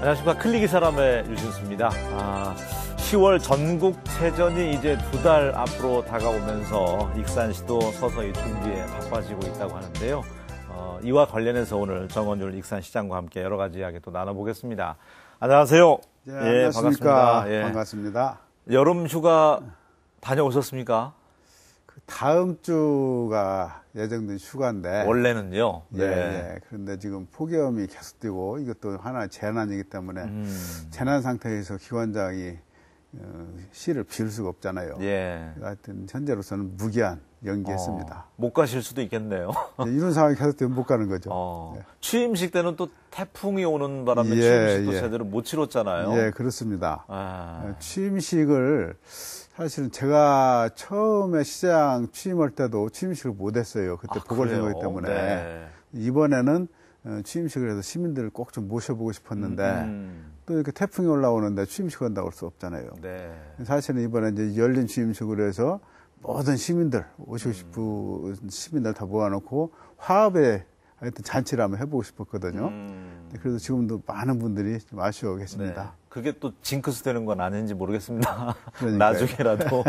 안녕하십니까. 클릭이 사람의 유진수입니다. 10월 전국체전이 이제 2달 앞으로 다가오면서 익산시도 서서히 준비에 바빠지고 있다고 하는데요. 이와 관련해서 오늘 정원율 익산시장과 함께 여러 가지 이야기 또 나눠보겠습니다. 안녕하세요. 네, 안녕하십니까. 반갑습니다. 예. 반갑습니다. 여름 휴가 다녀오셨습니까? 다음 주가 예정된 휴가인데. 원래는요. 네. 예. 그런데 지금 폭염이 계속되고 이것도 하나의 재난이기 때문에 재난 상태에서 기관장이 시를 비울 수가 없잖아요. 예. 하여튼 현재로서는 무기한 연기했습니다. 못 가실 수도 있겠네요. 이런 상황이 계속되면 못 가는 거죠. 예. 취임식 때는 또 태풍이 오는 바람에 예, 취임식도 예. 제대로 못 치렀잖아요. 예, 그렇습니다. 취임식을 사실은 제가 처음에 시장 취임할 때도 취임식을 못 했어요. 그때 보궐선거 때문에. 네. 이번에는 취임식을 해서 시민들을 꼭 좀 모셔보고 싶었는데 또 이렇게 태풍이 올라오는데 취임식 한다고 할 수 없잖아요. 네. 사실은 이번에 이제 열린 취임식으로 해서 모든 시민들, 오시고 싶은 시민들 다 모아놓고 화합의 하여튼 잔치를 한번 해보고 싶었거든요. 그래서 지금도 많은 분들이 좀 아쉬워 계십니다. 네. 그게 또 징크스 되는 건 아닌지 모르겠습니다. 나중에라도.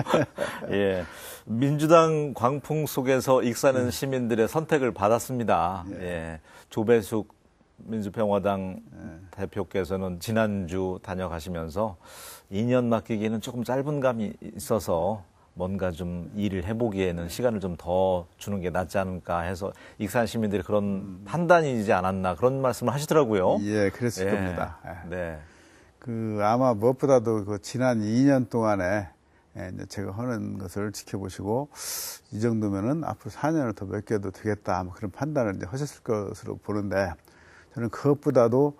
예. 민주당 광풍 속에서 익사는 시민들의 선택을 받았습니다. 예. 조배숙 민주평화당 대표께서는 지난주 다녀가시면서 2년 맡기기에는 조금 짧은 감이 있어서 뭔가 좀 일을 해보기에는 시간을 좀 더 주는 게 낫지 않을까 해서 익산 시민들이 그런 판단이지 않았나 그런 말씀을 하시더라고요. 예, 그랬을 예. 겁니다. 네. 아마 무엇보다도 지난 2년 동안에 이제 제가 하는 것을 지켜보시고 이 정도면은 앞으로 4년을 더 맡겨도 되겠다 뭐 그런 판단을 이제 하셨을 것으로 보는데 저는 그것보다도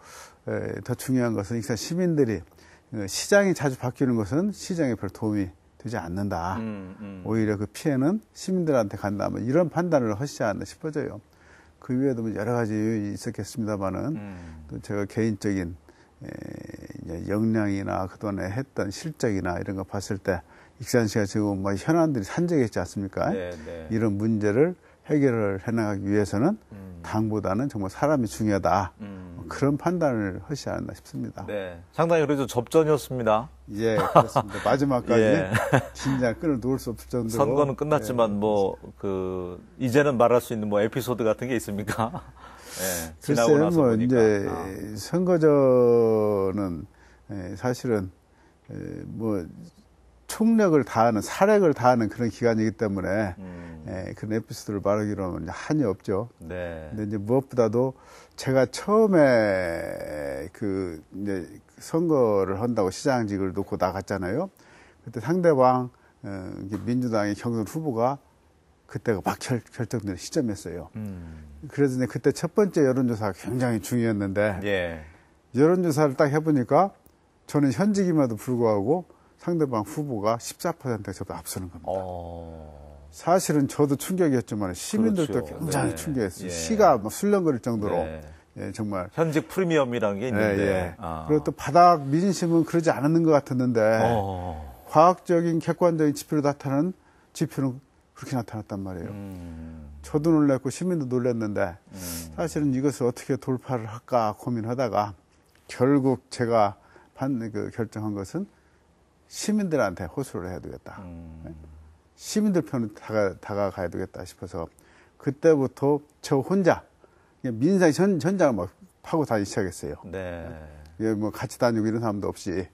더 중요한 것은 익산 시민들이 시장이 자주 바뀌는 것은 시장에 별 도움이 되지 않는다. 오히려 그 피해는 시민들한테 간다. 뭐 이런 판단을 하시지 않나 싶어져요. 그 외에도 뭐 여러 가지 있었겠습니다만은 또 제가 개인적인 역량이나 그동안에 했던 실적이나 이런 거 봤을 때 익산시가 지금 뭐 현안들이 산적했지 않습니까? 네, 네. 이런 문제를 해결을 해나가기 위해서는 당보다는 정말 사람이 중요하다. 그런 판단을 하시지 않나 싶습니다. 네. 상당히 그래도 접전이었습니다. 예, 그렇습니다. 마지막까지 예. 긴장 끈을 놓을 수 없을 정도로. 선거는 끝났지만 이제는 말할 수 있는 에피소드 같은 게 있습니까? 예. 지나고 글쎄요, 나서 보니까. 이제 선거전은 사실은 총력을 다하는 사력을 다하는 그런 기간이기 때문에 그런 에피소드를 말하기로는 한이 없죠. 네. 근데 이제 무엇보다도 제가 처음에 이제 선거를 한다고 시장직을 놓고 나갔잖아요. 그때 상대방 민주당의 경선 후보가 그때가 막 결정되는 시점이었어요. 그래서 이제 그때 첫 번째 여론조사가 굉장히 중요했는데 예. 여론조사를 딱 해보니까 저는 현직임에도 불구하고 상대방 후보가 14%가 저보다 앞서는 겁니다. 사실은 저도 충격이었지만 시민들도 그렇죠. 굉장히 네. 충격했어요. 예. 시가 막 술렁거릴 정도로 네. 예, 정말 현직 프리미엄이라는 게 있는데. 그리고 또 바닥 민심은 그러지 않았는 것 같았는데 과학적인 객관적인 지표로 나타나는 지표는 그렇게 나타났단 말이에요. 저도 놀랐고 시민도 놀랐는데 사실은 이것을 어떻게 돌파를 할까 고민하다가 결국 제가 결정한 것은 시민들한테 호소를 해야 되겠다. 시민들 편으로 다가가야 되겠다 싶어서 그때부터 저 혼자 민생 현장을 막 파고 다니기 시작했어요. 네. 뭐 같이 다니고 이런 사람도 없이.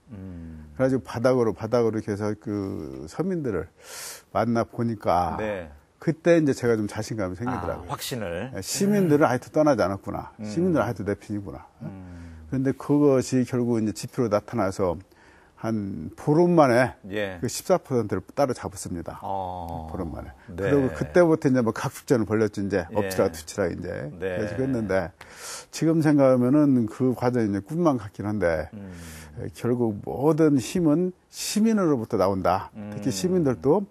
그래가지고 바닥으로 이렇게 해서 서민들을 만나 보니까 네. 그때 이제 제가 좀 자신감이 생기더라고요. 확신을. 시민들은 하여튼 떠나지 않았구나. 시민들은 하여튼 내 편이구나. 그런데 그것이 결국 이제 지표로 나타나서 한 보름 만에 예. 그 14%를 따로 잡았습니다. 보름 만에. 네. 그리고 그때부터 이제 각축전을 벌렸죠. 이제 예. 엎치락 뒤치락 이제. 네. 그래서 했는데 지금 생각하면은 그 과정이 이제 꿈만 같긴 한데 결국 모든 힘은 시민으로부터 나온다. 특히 시민들도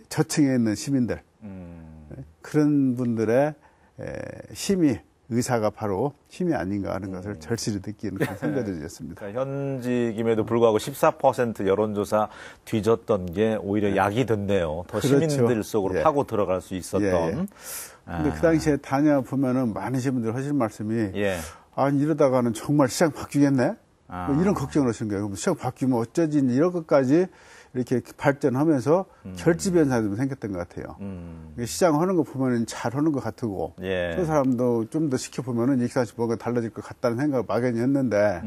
저층에 있는 시민들 그런 분들의 힘이 의사가 바로 힘이 아닌가 하는 것을 절실히 느끼는 그런 선거전이었습니다. 그러니까 현직임에도 불구하고 14% 여론조사 뒤졌던 게 오히려 약이 됐네요. 더 그렇죠. 시민들 속으로 파고 들어갈 수 있었던. 근데 그 당시에 다녀보면은 많은 시민들 하실 말씀이 아니, 이러다가는 정말 시장 바뀌겠네? 뭐 이런 걱정을 하신 거예요. 그럼 시장 바뀌면 어쩌지? 이런 것까지 이렇게 발전하면서 결집현상이 좀 생겼던 것 같아요. 시장 하는 거 보면 잘 하는 것 같고, 예. 저 사람도 좀 더 지켜보면은 익산시 뭐가 달라질 것 같다는 생각을 막연히 했는데,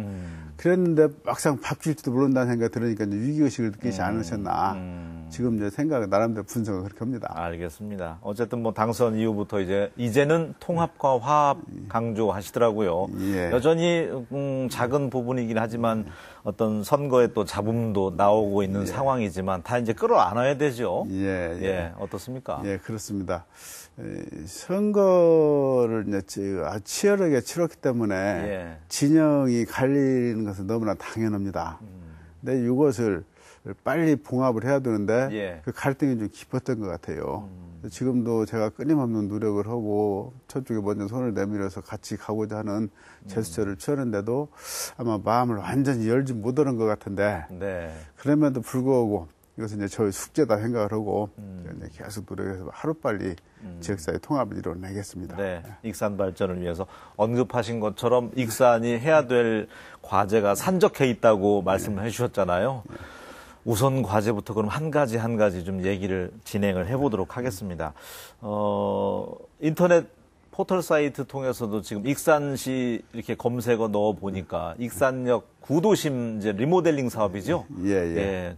그랬는데 막상 바뀔지도 모른다는 생각이 들으니까 이제 위기의식을 느끼지 않으셨나. 지금 이제 생각을 나름대로 분석을 그렇게 합니다. 알겠습니다. 어쨌든 뭐 당선 이후부터 이제는 통합과 화합 강조하시더라고요. 예. 여전히 작은 부분이긴 하지만 어떤 선거에 또 잡음도 나오고 있는 상황이지만 다 이제 끌어안아야 되죠. 예. 어떻습니까? 예, 그렇습니다. 선거를 이제 아주 치열하게 치렀기 때문에 진영이 갈리는 것은 너무나 당연합니다. 근데 이것을 빨리 봉합을 해야 되는데 그 갈등이 좀 깊었던 것 같아요. 지금도 제가 끊임없는 노력을 하고 저쪽에 먼저 손을 내밀어서 같이 가고자 하는 제스처를 취하는데도 아마 마음을 완전히 열지 못하는 것 같은데 그럼에도 불구하고 이것은 이제 저의 숙제다 생각을 하고 이제 계속 노력해서 하루빨리 지역사회 통합을 이뤄내겠습니다. 익산 발전을 위해서 언급하신 것처럼 익산이 해야 될 과제가 산적해 있다고 말씀을 해주셨잖아요. 우선 과제부터 그럼 한 가지 좀 얘기를 진행을 해보도록 하겠습니다. 인터넷 포털 사이트 통해서도 지금 익산시 이렇게 검색어 넣어 보니까 익산역 구도심 이제 리모델링 사업이죠.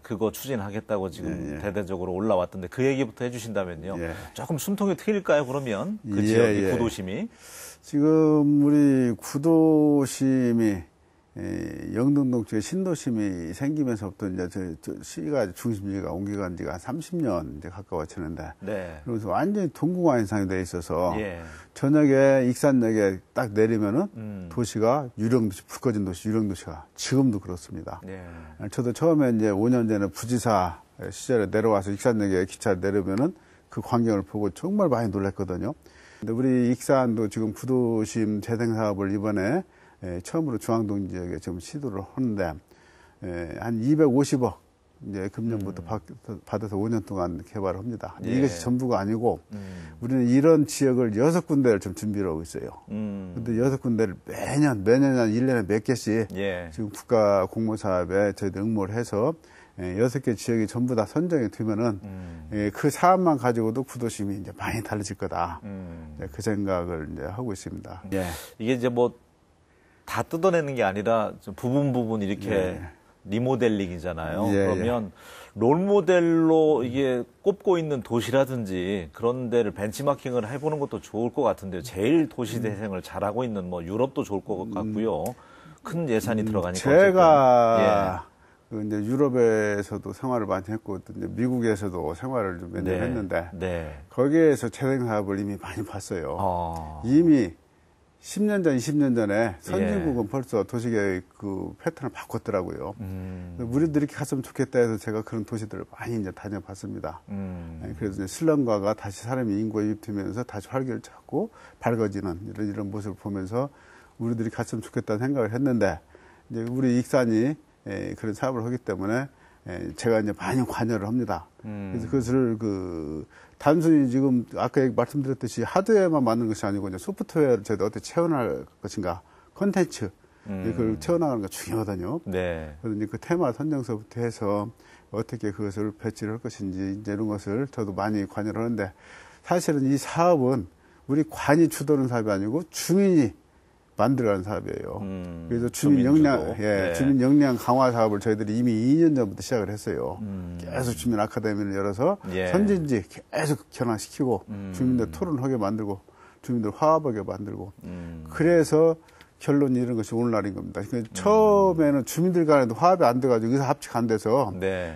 그거 추진하겠다고 지금 대대적으로 올라왔던데 그 얘기부터 해주신다면요. 조금 숨통이 트일까요? 그러면 그 지역이 구도심이 지금 우리 구도심이 영등동 쪽에 신도심이 생기면서부터 이제 저 시가 중심지가 옮겨간 지가 한 30년 이제 가까워지는데, 그러면서 완전히 동궁화 현상이 돼 있어서 저녁에 익산역에 딱 내리면은 도시가 유령도시, 불 꺼진 도시, 유령도시가 지금도 그렇습니다. 저도 처음에 이제 5년 전에 부지사 시절에 내려와서 익산역에 기차 내려면은 그 광경을 보고 정말 많이 놀랐거든요. 근데 우리 익산도 지금 구도심 재생 사업을 이번에 처음으로 중앙동 지역에 지금 시도를 하는데, 한 250억, 이제 금년부터 받아서 5년 동안 개발을 합니다. 이것이 전부가 아니고, 우리는 이런 지역을 6군데를 좀 준비를 하고 있어요. 근데 6군데를 매년 한 1년에 몇 개씩, 지금 국가 공모사업에 저희들 응모를 해서, 6개 지역이 전부 다 선정이 되면은, 그 사업만 가지고도 구도심이 이제 많이 달라질 거다. 그 생각을 이제 하고 있습니다. 이게 이제 다 뜯어내는 게 아니라 부분 이렇게 리모델링이잖아요. 그러면 롤모델로 이게 꼽고 있는 도시라든지 그런 데를 벤치마킹을 해보는 것도 좋을 것 같은데요. 제일 도시 대생을 잘하고 있는 유럽도 좋을 것 같고요. 큰 예산이 들어가니까. 제가 이제 유럽에서도 생활을 많이 했고, 이제 미국에서도 생활을 좀 몇 년 했는데, 거기에서 재생 사업을 이미 많이 봤어요. 이미 10년 전, 20년 전에 선진국은 벌써 도시계획 그 패턴을 바꿨더라고요. 우리도 이렇게 갔으면 좋겠다 해서 제가 그런 도시들을 많이 이제 다녀봤습니다. 그래서 이제 슬럼가가 다시 사람이 인구가 유입되면서 다시 활기를 찾고 밝아지는 이런 모습을 보면서 우리들이 갔으면 좋겠다는 생각을 했는데, 이제 우리 익산이 그런 사업을 하기 때문에 제가 이제 많이 관여를 합니다. 그래서 그것을 단순히 지금 아까 말씀드렸듯이 하드웨어만 만드는 것이 아니고 이제 소프트웨어를 저희가 어떻게 채워나갈 것인가, 콘텐츠 그걸 채워나가는 게 중요하거든요. 그래서 이제 그 테마 선정서부터 해서 어떻게 그것을 배치를 할 것인지 이제 이런 것을 저도 많이 관여를 하는데, 사실은 이 사업은 우리 관이 주도하는 사업이 아니고 주민이 만들어가는 사업이에요. 그래서 주민 역량 강화 사업을 저희들이 이미 2년 전부터 시작을 했어요. 계속 주민 아카데미를 열어서 선진지 계속 견학시키고 주민들 토론하게 만들고 주민들 화합하게 만들고 그래서 결론이 이런 것이 오늘날인 겁니다. 그러니까 처음에는 주민들 간에도 화합이 안 돼가지고 의사 합치가 안 돼서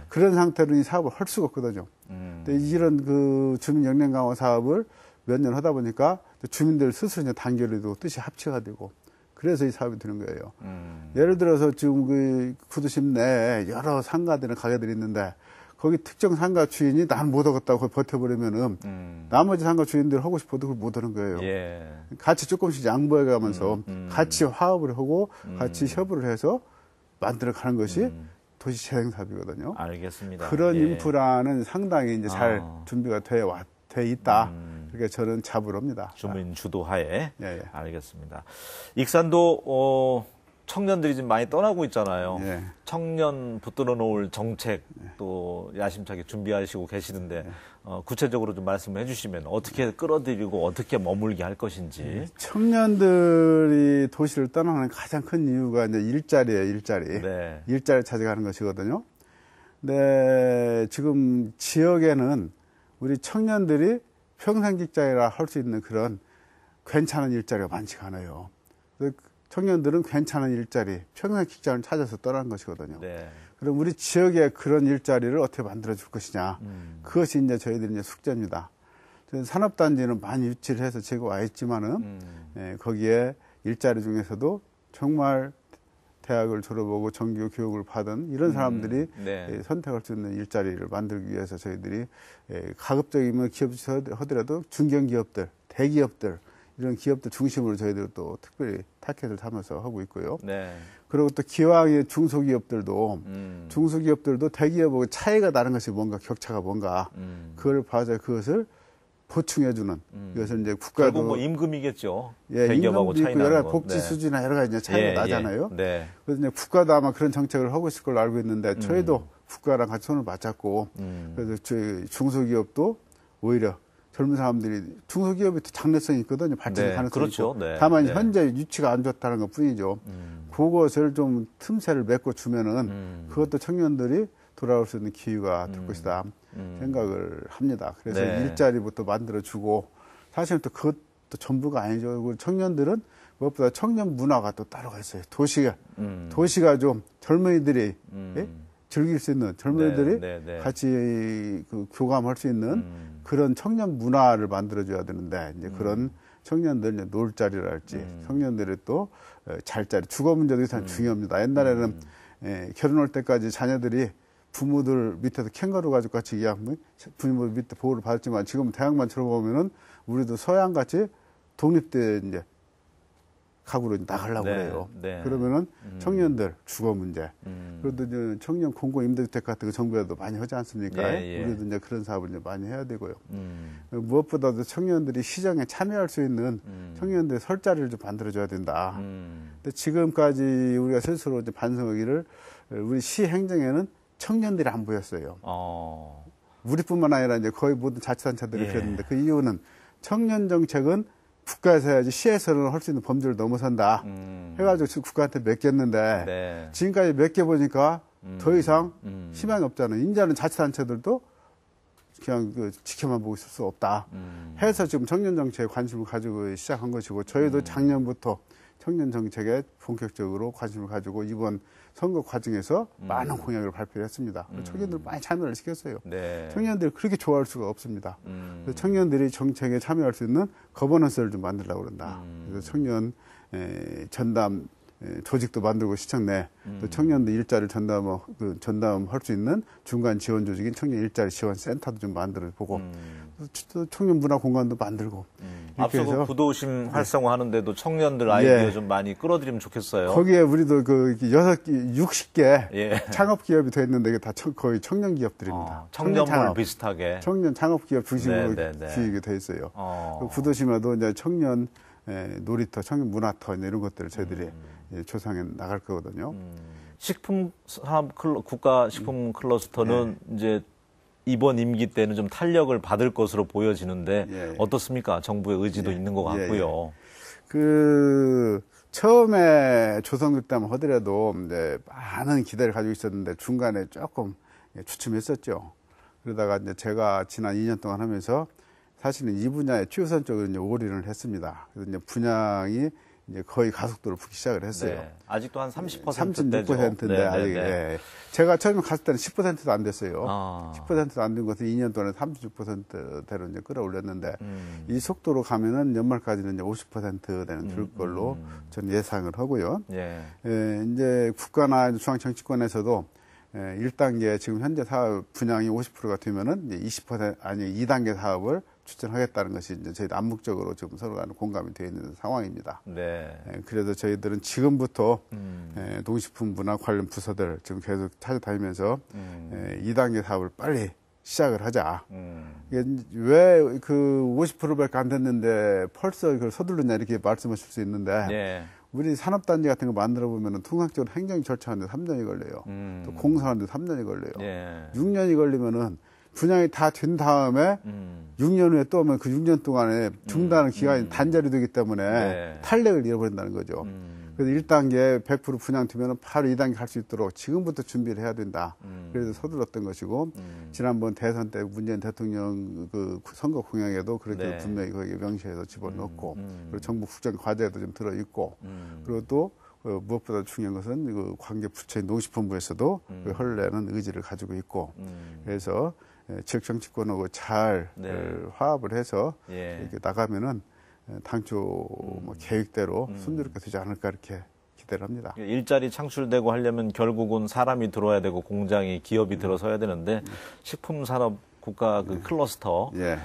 그런 상태로 이 사업을 할 수가 없거든요. 근데 이런 그 주민 역량 강화 사업을 몇 년 하다 보니까 주민들 스스로 이제 단결해도 뜻이 합치가 되고, 그래서 이 사업이 되는 거예요. 예를 들어서 지금 그 구도심 내에 여러 상가들이나 가게들이 있는데, 거기 특정 상가 주인이 난 못 하겠다고 버텨버리면은, 나머지 상가 주인들 하고 싶어도 그걸 못 하는 거예요. 같이 조금씩 양보해 가면서 같이 화합을 하고 같이 협의를 해서 만들어 가는 것이 도시 재생 사업이거든요. 알겠습니다. 그런 인프라는 상당히 이제 잘 준비가 돼 있다. 그러니까 저는 잡으럽니다. 주민 주도하에. 예, 예. 알겠습니다. 익산도 청년들이 지금 많이 떠나고 있잖아요. 예. 청년 붙들어 놓을 정책 또 야심차게 준비하시고 계시는데 구체적으로 좀 말씀해 주시면 어떻게 끌어들이고 어떻게 머물게 할 것인지. 청년들이 도시를 떠나는 가장 큰 이유가 이제 일자리예요, 일자리. 네. 일자리 찾아가는 것이거든요. 근데 지금 지역에는 우리 청년들이 평생 직장이라 할 수 있는 그런 괜찮은 일자리가 많지가 않아요. 청년들은 괜찮은 일자리, 평생 직장을 찾아서 떠나는 것이거든요. 네. 그럼 우리 지역에 그런 일자리를 어떻게 만들어 줄 것이냐. 그것이 이제 저희들이 이제 숙제입니다. 산업단지는 많이 유치를 해서 제가 와 있지만은, 거기에 일자리 중에서도 정말 대학을 졸업하고 정규 교육을 받은 이런 사람들이 네. 선택할 수 있는 일자리를 만들기 위해서 저희들이 가급적이면 기업이 하더라도 중견기업들, 대기업들, 이런 기업들 중심으로 저희들 또 특별히 타켓을 삼아서 하고 있고요. 네. 그리고 또 기왕의 중소기업들도 대기업하고 차이가 나는 것이 뭔가 격차가 뭔가 그걸 봐서 그것을 보충해주는 이것을 이제 국가도 결국 뭐 임금이겠죠. 예, 대기업하고 임금도 차이 있고 여러 나는 가지 거. 복지 네. 수준이나 여러 가지 이제 차이가 나잖아요. 네. 그래서 이제 국가도 아마 그런 정책을 하고 있을 걸로 알고 있는데 저희도 국가랑 같이 손을 맞잡고 그래서 저희 중소기업도 오히려 젊은 사람들이 중소기업이 장래성이 있거든요. 발전의 네, 가능성이 그렇죠. 있고. 네, 다만 네. 현재 유치가 안 좋다는 것 뿐이죠. 그것을 좀 틈새를 메꿔 주면은 그것도 청년들이 돌아올 수 있는 기회가 될 것이다 생각을 합니다. 그래서 네. 일자리부터 만들어주고 사실은 또 그것도 전부가 아니죠. 그리고 청년들은 무엇보다 청년 문화가 또 따로가 있어요. 도시가 좀 젊은이들이 예? 즐길 수 있는 젊은이들이 네. 같이 그 교감할 수 있는 그런 청년 문화를 만들어줘야 되는데 이제 그런 청년들 이제 놀 자리랄지 청년들의 또 잘자리 주거 문제도 참 중요합니다. 옛날에는 결혼할 때까지 자녀들이 부모들 밑에서 캥거루 가지고 같이 그냥 부모 밑에 보호를 받았지만 지금 대학만 졸업하면은 우리도 서양 같이 독립돼 이제 가구로 나가려고 그래요. 네. 그러면은 청년들 주거 문제. 그래도 이제 청년 공공 임대주택 같은 거 정부에도 많이 하지 않습니까? 예. 우리도 이제 그런 사업을 이제 많이 해야 되고요. 무엇보다도 청년들이 시장에 참여할 수 있는 청년들의 설 자리를 좀 만들어줘야 된다. 근데 지금까지 우리가 스스로 이제 반성하기를 우리 시 행정에는 청년들이 안 보였어요. 우리뿐만 아니라 이제 거의 모든 자치단체들이 그랬는데 그 이유는 청년 정책은 국가에서 해야지 시에서는 할 수 있는 범주를 넘어선다. 해가지고 국가한테 맡겼는데 네. 지금까지 맡겨보니까 더 이상 희망이 없잖아요. 이제는 자치단체들도 그냥 지켜만 보고 있을 수 없다. 해서 지금 청년 정책에 관심을 가지고 시작한 것이고 저희도 작년부터 청년 정책에 본격적으로 관심을 가지고 이번 선거 과정에서 많은 공약을 발표했습니다. 청년들 많이 참여를 시켰어요. 네. 청년들이 그렇게 좋아할 수가 없습니다. 그래서 청년들이 정책에 참여할 수 있는 거버넌스를 좀 만들려고 그런다. 그래서 청년 전담 조직도 만들고 시청 내 또 청년들 일자리를 전담할 수 있는 중간 지원 조직인 청년 일자리 지원 센터도 좀 만들어 보고 또 청년 문화 공간도 만들고 이렇게 앞서 해서 부도심 활성화하는데도 청년들 아이디어 좀 많이 끌어들이면 좋겠어요. 거기에 우리도 60개 창업 기업이 돼 있는데 이게 다 거의 청년 기업들입니다. 청년몰 비슷하게 청년 창업 기업 중심으로 기획이 돼 있어요. 부도심에도 이제 청년 놀이터, 청년 문화터 이런 것들을 저희들이 조성해 나갈 거거든요. 식품 산업 국가 식품 클러스터는 이제 이번 임기 때는 좀 탄력을 받을 것으로 보여지는데 어떻습니까? 정부의 의지도 있는 것 같고요. 처음에 조성됐다면 하더라도 이제 많은 기대를 가지고 있었는데 중간에 조금 주춤했었죠. 그러다가 이제 제가 지난 2년 동안 하면서 사실은 이 분야에 최우선적으로 이제 올인을 했습니다. 그래서 이제 분양이 이제 거의 가속도로 붙기 시작을 했어요. 네. 아직도 한 30%대죠. 36%인데 아직 제가 처음에 갔을 때는 10%도 안 됐어요. 10%도 안 된 것을 2년 동안에 36%대로 이제 끌어올렸는데 이 속도로 가면은 연말까지는 이제 50% 되는 들 걸로 저는 예상을 하고요. 이제 국가나 중앙정치권에서도 1단계 지금 현재 사업 분양이 50%가 되면은 이제 20% 아니 2단계 사업을 추진하겠다는 것이 이제 저희도 암묵적으로 지금 서로 간에 공감이 되어 있는 상황입니다. 그래서 저희들은 지금부터 농식품 문화 관련 부서들 지금 계속 찾아다니면서 2단계 사업을 빨리 시작을 하자. 왜 그 50%밖에 안 됐는데 벌써 그걸 서둘렀냐 이렇게 말씀하실 수 있는데 예. 우리 산업단지 같은 거 만들어 보면은 통상적으로 행정 절차하는데 3년이 걸려요. 또 공사하는데 3년이 걸려요. 예. 6년이 걸리면은 분양이 다 된 다음에 6년 후에 또 오면 그 6년 동안에 중단하는 기간이 단절이 되기 때문에 네. 탄력을 잃어버린다는 거죠. 그래서 1단계 100% 분양되면 바로 2단계 할 수 있도록 지금부터 준비를 해야 된다. 그래서 서둘렀던 것이고 지난번 대선 때 문재인 대통령 그 선거 공약에도 그렇게 네. 분명히 거기에 명시해서 집어넣고 그리고 정부 국정 과제에도 좀 들어있고 그리고 또 무엇보다 중요한 것은 그 관계 부처인 농식품부에서도 그 헐내는 의지를 가지고 있고 그래서 지역 정치권하고 잘 네. 화합을 해서 예. 이렇게 나가면은 당초 뭐 계획대로 순조롭게 되지 않을까 이렇게 기대를 합니다. 일자리 창출되고 하려면 결국은 사람이 들어와야 되고 공장이 기업이 들어서야 되는데 식품산업 국가 그 클러스터 예.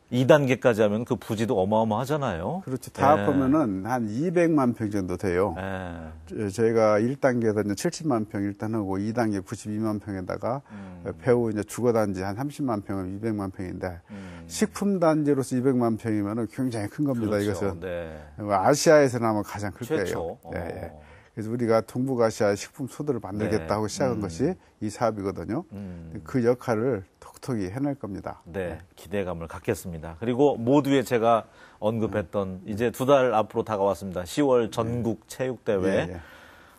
2단계까지 하면 그 부지도 어마어마하잖아요. 그렇죠. 다 합하면은 한 200만 평 정도 돼요. 저희가 1단계에서 이제 70만 평 일단 하고 2단계 92만 평에다가 배후 이제 주거단지 한 30만 평은 200만 평인데 식품단지로서 200만 평이면은 굉장히 큰 겁니다. 그렇죠. 이것은 네. 아시아에서는 아마 가장 클 최초. 거예요. 예, 예. 그래서 우리가 동북아시아 식품 소도를 만들겠다 네. 하고 시작한 것이 이 사업이거든요. 그 역할을 톡톡히 해낼 겁니다. 네, 기대감을 갖겠습니다. 그리고 모두에 제가 언급했던 이제 2달 앞으로 다가왔습니다. 10월 전국 체육대회. 예, 예.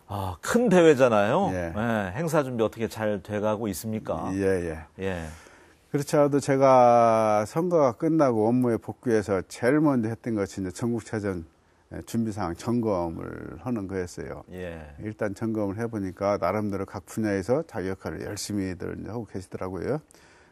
아, 큰 대회잖아요. 예. 예, 행사 준비 어떻게 잘 돼가고 있습니까? 예, 예. 예. 그렇지 않아도 제가 선거가 끝나고 업무에 복귀해서 제일 먼저 했던 것이 이제 전국체전 준비사항 점검을 하는 거였어요. 예. 일단 점검을 해보니까 나름대로 각 분야에서 자기 역할을 열심히들 하고 계시더라고요.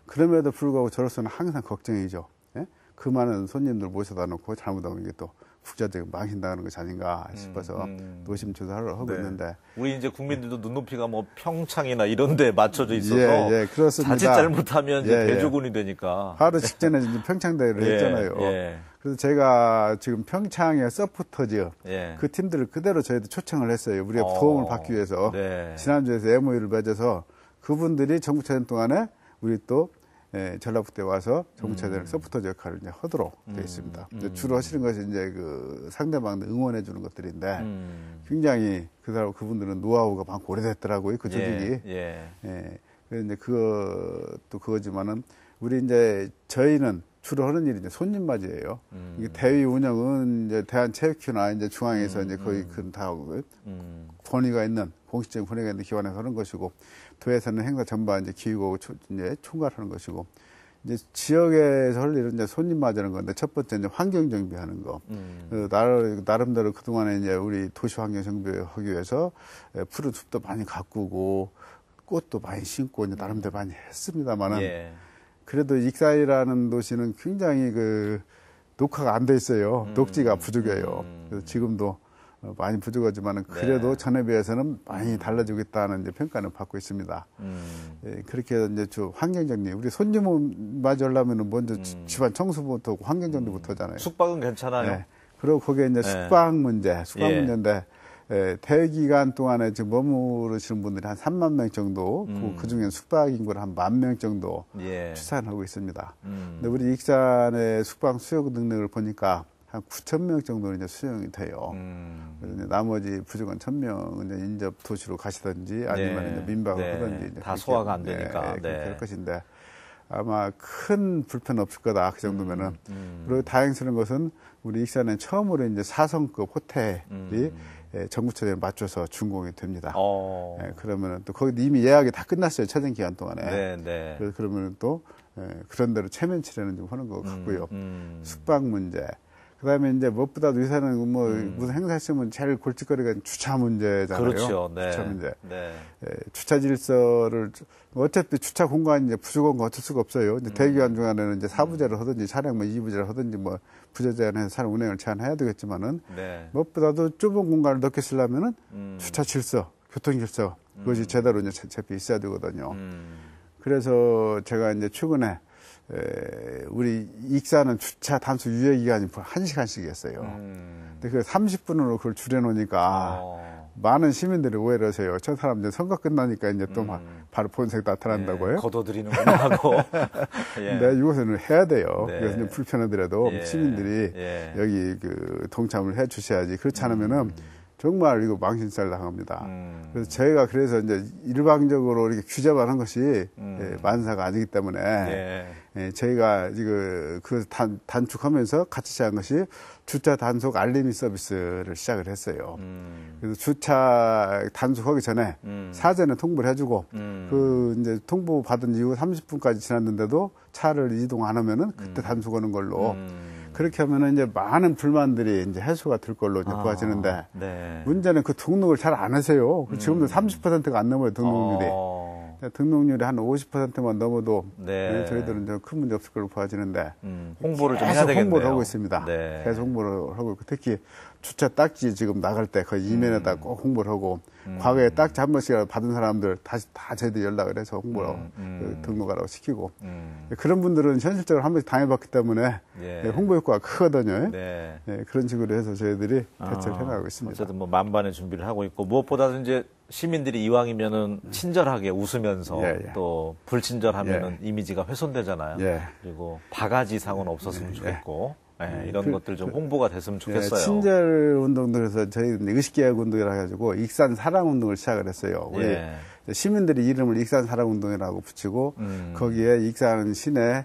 그럼에도 불구하고 저로서는 항상 걱정이죠. 예? 그 많은 손님들 모셔다 놓고 잘못하면 이게 또 국가적인 망신당하는 것이 아닌가 싶어서 노심초사를 하고 네. 있는데. 우리 이제 국민들도 눈높이가 뭐 평창이나 이런 데 맞춰져 있어서 예, 그렇습니다. 자칫 잘못하면 이제 예, 대조군이 되니까. 바로 직전에 이제 평창대회를 예, 했잖아요. 예. 그래서 제가 지금 평창의 서포터즈 예. 그 팀들을 그대로 저희도 초청을 했어요. 우리가 도움을 받기 위해서. 네. 지난주에서 MOU를 맺어서 그분들이 전국체전 동안에 우리 또 전라북도에 와서 전국체전을 서포터즈 역할을 이제 하도록 되어 있습니다. 주로 하시는 것이 이제 그 상대방을 응원해 주는 것들인데 굉장히 그분들은 노하우가 많고 오래됐더라고요. 그 조직이. 그래서 이제 그것도 그거지만은 우리 이제 저희는 주로 하는 일이 이제 손님 맞이예요. 이게 대회 운영은 이제 대한체육회나 이제 중앙에서 이제 거의 다 권위가 있는 공식적인 권위가 있는 기관에서 하는 것이고, 도에서는 행사 전반 이제 기획하고 이제 총괄하는 것이고, 이제 지역에서 할 일은 이제 손님 맞이하는 건데, 첫 번째 이제 환경 정비하는 거. 나름대로 그동안에 이제 우리 도시 환경 정비하기 위해서 푸른 숲도 많이 가꾸고, 꽃도 많이 심고, 이제 나름대로 많이 했습니다만은, 예. 그래도 익산이라는 도시는 굉장히 그 녹화가 안 돼 있어요. 녹지가 부족해요. 그래서 지금도 많이 부족하지만은 그래도 네. 전에 비해서는 많이 달라지고 있다는 이제 평가는 받고 있습니다. 예, 그렇게 해서 이제 환경정리, 우리 손님 맞이하려면은 먼저 집안 청소부터 하고 환경정리부터 하잖아요. 숙박은 괜찮아요. 네. 그리고 거기에 이제 숙박 문제인데, 대회 기간 동안에 지금 머무르시는 분들이 한 3만 명 정도, 그 중에 숙박 인구를 한 10,000명 정도 추산하고 있습니다. 근데 우리 익산의 숙박 수요 능력을 보니까 한 9,000명 정도는 이제 수용이 돼요. 그래서 이제 나머지 부족한 1,000명은 이제 인접 도시로 가시든지 아니면 이제 민박을 하든지 이제 다 소화가 안 되니까. 그렇게 할 것인데 아마 큰 불편 없을 거다. 그 정도면은. 그리고 다행스러운 것은 우리 익산에 처음으로 이제 4성급 호텔이 전국체전에 맞춰서 준공이 됩니다. 그러면은 또 거기 이미 예약이 다 끝났어요. 체전 기간 동안에. 그래서 그러면은 또 그런 대로 체면 치레는 좀 하는 것 같고요. 숙박 문제. 그 다음에 이제 무엇보다도 요새는 뭐 무슨 행사 있으면 제일 골칫거리가 주차 문제잖아요. 그렇죠. 네. 주차 문제. 주차 질서를, 어차피 주차 공간이 이제 부족한 거 어쩔 수가 없어요. 이제 대기간 중간에는 이제 사부제를 하든지 차량 뭐 2부제를 하든지 뭐 부제 제한해서 차량 운행을 제한해야 되겠지만은 무엇보다도 좁은 공간을 넓게 쓰려면은 주차 질서, 교통 질서, 그것이 제대로 이제 잡혀 있어야 되거든요. 그래서 제가 이제 최근에 우리 익산은 주차 단수 유예 기간이 1시간씩이었어요. 근데 그 30분으로 그걸 줄여놓으니까 많은 시민들이 오해를 하세요. 저 사람 이제 선거 끝나니까 이제 또 막 바로 본색 나타난다고요. 예, 거둬들이는구나 하고. 예. 근데 이것은 해야 돼요. 네. 그래서 이제 불편하더라도 예. 시민들이 예. 여기 그 동참을 해 주셔야지. 그렇지 않으면은 정말 이거 망신살 당합니다. 그래서 저희가 그래서 이제 일방적으로 이렇게 규제만 한 것이 예, 만사가 아니기 때문에 예. 예, 저희가 그 단축하면서 같이 시작한 것이 주차 단속 알림이 서비스를 시작을 했어요. 그래서 주차 단속하기 전에 사전에 통보를 해주고 그 이제 통보 받은 이후 30분까지 지났는데도 차를 이동 안 하면은 그때 단속하는 걸로 그렇게 하면은 이제 많은 불만들이 이제 해소가 될 걸로 이제 보아지는데 네. 문제는 그 등록을 잘 안 하세요. 지금도 30%가 안 넘어요, 등록률이. 등록률이 한 50%만 넘어도 네. 저희들은 좀 큰 문제 없을 걸로 보아지는데 홍보를 좀 해야 계속 되겠네요. 홍보를 하고 있습니다. 네. 계속 홍보를 하고 있고 특히 주차 딱지 지금 나갈 때 그 이면에다 꼭 홍보를 하고 과거에 딱지 한 번씩 받은 사람들 다시 다 저희들이 연락을 해서 홍보를 그 등록하라고 시키고 그런 분들은 현실적으로 한 번씩 당해봤기 때문에 예. 홍보 효과가 크거든요. 네. 네, 그런 식으로 해서 저희들이 대처를 해나가고 있습니다. 어쨌든 뭐 만반의 준비를 하고 있고 무엇보다도 이제 시민들이 이왕이면은 친절하게 웃으면서 예, 예. 또 불친절하면은 이미지가 훼손되잖아요. 예. 그리고 바가지 상은 없었으면 좋겠고 이런 것들 좀 홍보가 됐으면 예, 좋겠어요. 친절 운동들에서 저희 의식개혁 운동이라 해가지고 익산 사랑 운동을 시작을 했어요. 우리 예. 시민들이 이름을 익산 사랑 운동이라고 붙이고 거기에 익산 시내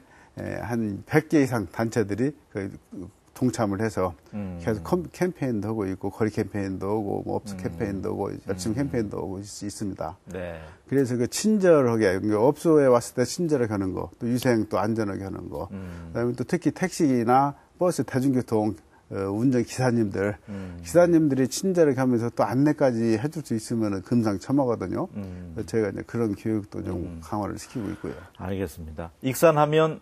한 100개 이상 단체들이 동참을 해서 계속 캠페인도 하고 있고 거리 캠페인도 하고 뭐 업소 캠페인도 하고 열심 캠페인도 하고 있습니다. 네. 그래서 그 친절하게 업소에 왔을 때 친절하게 하는 거, 또 위생 또 안전하게 하는 거, 그다음에 또 특히 택시나 버스 대중교통 운전 기사님들, 기사님들이 친절하게 하면서 또 안내까지 해줄 수 있으면 금상첨화거든요. 저희가 이제 그런 교육도 좀 강화를 시키고 있고요. 알겠습니다. 익산하면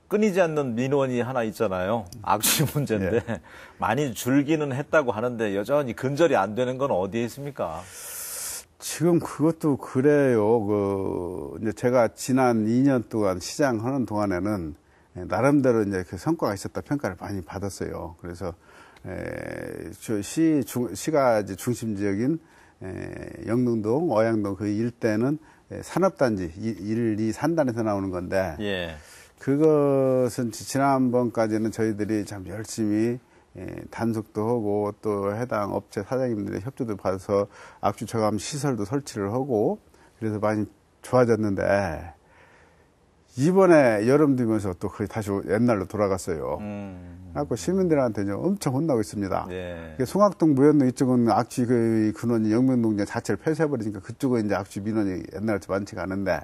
끊이지 않는 민원이 하나 있잖아요. 악취 문제인데 예. 많이 줄기는 했다고 하는데 여전히 근절이 안 되는 건 어디에 있습니까? 지금 그것도 그래요. 이제 제가 지난 2년 동안 시장 하는 동안에는 나름대로 이제 그 성과가 있었다 평가를 많이 받았어요. 그래서 시가 이제 중심 지역인 영등동, 어양동 그 일대는 산업단지 1, 2, 3단에서 나오는 건데 예. 그것은 지난번까지는 저희들이 참 열심히 단속도 하고 또 해당 업체 사장님들의 협조도 받아서 악취 저감 시설도 설치를 하고 그래서 많이 좋아졌는데 이번에 여름 되면서 또 거의 다시 옛날로 돌아갔어요. 그래서 시민들한테 엄청 혼나고 있습니다. 예. 송악동 무현동 이쪽은 악취 그 근원이 영명동장 자체를 폐쇄해버리니까 그쪽은 이제 악취 민원이 옛날처럼 많지가 않은데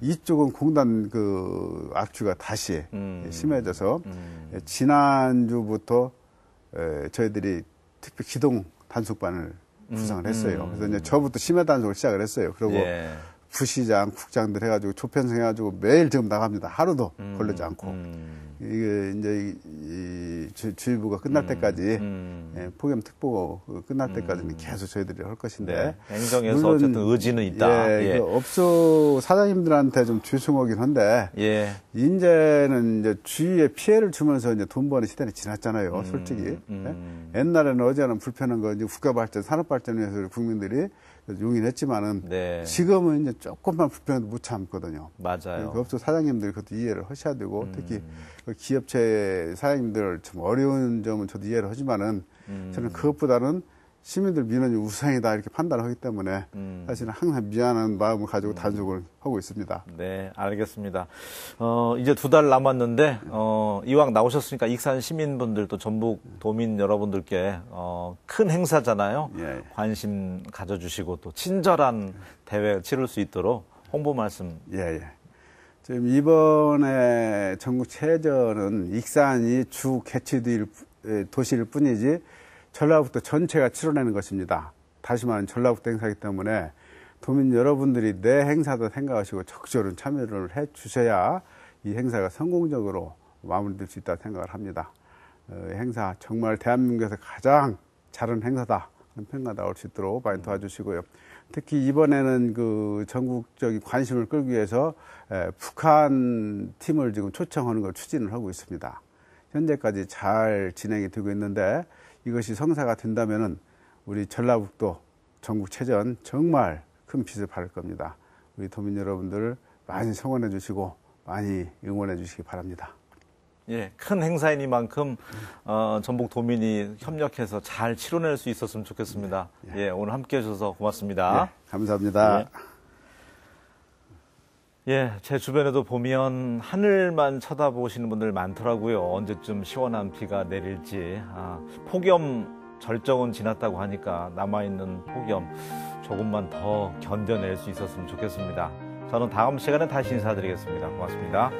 이쪽은 공단 그 악취가 다시 심해져서 지난주부터 저희들이 특별 기동 단속반을 구성을 했어요. 그래서 이제 저부터 심해 단속을 시작을 했어요. 그리고 예. 부시장, 국장들 해가지고 조편성해가지고 매일 지금 나갑니다. 하루도 걸리지 않고. 이게 이제 주의보가 끝날 때까지, 폭염특보 끝날 때까지는 계속 저희들이 할 것인데. 네. 행정에서 어쨌든 의지는 있다. 예, 예. 그 업소 사장님들한테 좀 죄송하긴 한데, 예. 이제는 이제 주위에 피해를 주면서 이제 돈 버는 시대는 지났잖아요, 솔직히. 예? 옛날에는 어제는 불편한 거, 이제 국가발전, 산업발전을 위해서 국민들이 용인했지만은 네. 지금은 이제 조금만 불편해도 못 참거든요. 맞아요. 그 업소 사장님들이 그것도 이해를 하셔야 되고 특히 그 기업체 사장님들 좀 어려운 점은 저도 이해를 하지만은 저는 그것보다는 시민들 민원이 우선이다 이렇게 판단을 하기 때문에 사실은 항상 미안한 마음을 가지고 단속을 하고 있습니다. 네, 알겠습니다. 이제 2달 남았는데, 이왕 나오셨으니까 익산 시민분들도 전북 도민 여러분들께, 큰 행사잖아요. 예. 관심 가져주시고 또 친절한 대회 치를 수 있도록 홍보 말씀. 예, 예. 지금 이번에 전국 체전은 익산이 주 개최 도시일 뿐이지 전라북도 전체가 치러내는 것입니다. 다시 말하면 전라북도 행사이기 때문에 도민 여러분들이 내 행사도 생각하시고 적극적으로 참여를 해 주셔야 이 행사가 성공적으로 마무리될 수 있다고 생각을 합니다. 행사 정말 대한민국에서 가장 잘하는 행사다. 평가 나올 수 있도록 많이 도와주시고요. 특히 이번에는 그 전국적인 관심을 끌기 위해서 북한 팀을 지금 초청하는 걸 추진을 하고 있습니다. 현재까지 잘 진행이 되고 있는데 이것이 성사가 된다면은 우리 전라북도 전국체전 정말 큰 빛을 발할 겁니다. 우리 도민 여러분들 많이 성원해 주시고 많이 응원해 주시기 바랍니다. 예, 큰 행사이니만큼 전북 도민이 협력해서 잘 치러낼 수 있었으면 좋겠습니다. 예, 오늘 함께해 주셔서 고맙습니다. 예, 감사합니다. 예, 제 주변에도 보면 하늘만 쳐다보시는 분들 많더라고요. 언제쯤 시원한 비가 내릴지. 폭염 절정은 지났다고 하니까 남아있는 폭염 조금만 더 견뎌낼 수 있었으면 좋겠습니다. 저는 다음 시간에 다시 인사드리겠습니다. 고맙습니다.